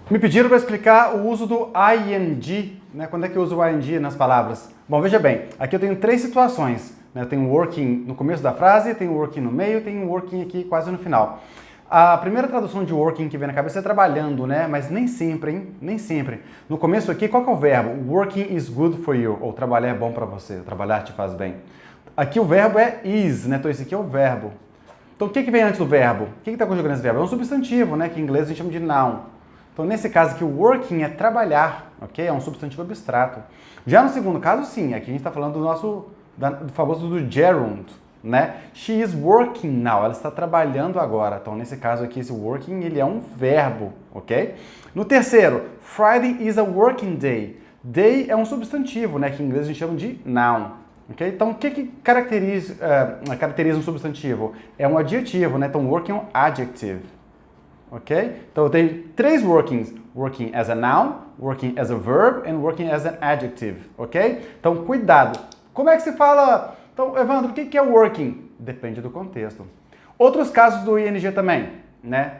Me pediram para explicar o uso do ing, né? Quando é que eu uso o ing nas palavras? Bom, veja bem, aqui eu tenho três situações. Né? Eu tenho working no começo da frase, tenho working no meio, tenho working aqui quase no final. A primeira tradução de working que vem na cabeça é trabalhando, né? Mas nem sempre, hein? Nem sempre. No começo aqui, qual que é o verbo? Working is good for you, ou trabalhar é bom para você, trabalhar te faz bem. Aqui o verbo é is, né? Então esse aqui é o verbo. Então o que vem antes do verbo? O que está conjugando esse verbo? É um substantivo, né? Que em inglês a gente chama de noun. Então nesse caso aqui o working é trabalhar, ok? É um substantivo abstrato. Já no segundo caso, sim. Aqui a gente está falando do famoso do gerund, né? She is working now. Ela está trabalhando agora. Então nesse caso aqui esse working ele é um verbo, ok? No terceiro, Friday is a working day. Day é um substantivo, né? Que em inglês a gente chama de noun. Okay? Então, o que caracteriza um substantivo? É um adjetivo, né? Então, working é um adjective. Ok? Então, eu tenho três workings. Working as a noun, working as a verb, and working as an adjective. Ok? Então, cuidado. Como é que se fala... Então, Evandro, o que é working? Depende do contexto. Outros casos do ing também, né?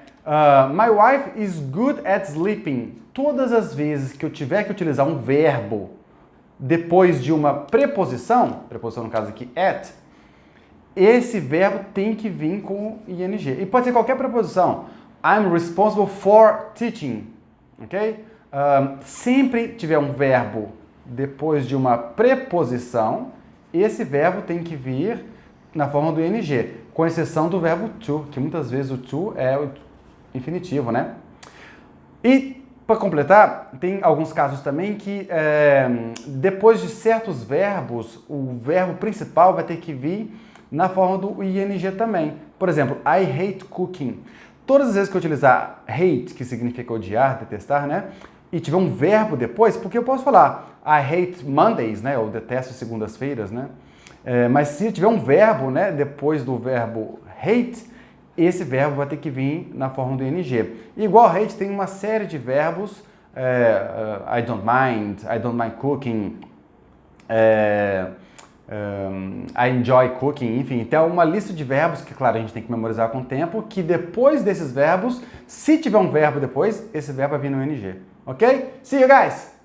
My wife is good at sleeping. Todas as vezes que eu tiver que utilizar um verbo depois de uma preposição no caso aqui, at, esse verbo tem que vir com ing. E pode ser qualquer preposição. I'm responsible for teaching. Ok? Sempre tiver um verbo depois de uma preposição, esse verbo tem que vir na forma do ing, com exceção do verbo to, que muitas vezes o to é o infinitivo, né? E para completar, tem alguns casos também que depois de certos verbos, o verbo principal vai ter que vir na forma do ing também. Por exemplo, I hate cooking. Todas as vezes que eu utilizar hate, que significa odiar, detestar, né? E tiver um verbo depois, porque eu posso falar I hate Mondays, né? Eu detesto segundas-feiras, né? Mas se tiver um verbo, né? Depois do verbo hate, esse verbo vai ter que vir na forma do ing. E igual a hate tem uma série de verbos, I don't mind cooking, I enjoy cooking, enfim. Tem uma lista de verbos que, claro, a gente tem que memorizar com o tempo, que depois desses verbos, se tiver um verbo depois, esse verbo vai vir no ing. Ok? See you guys!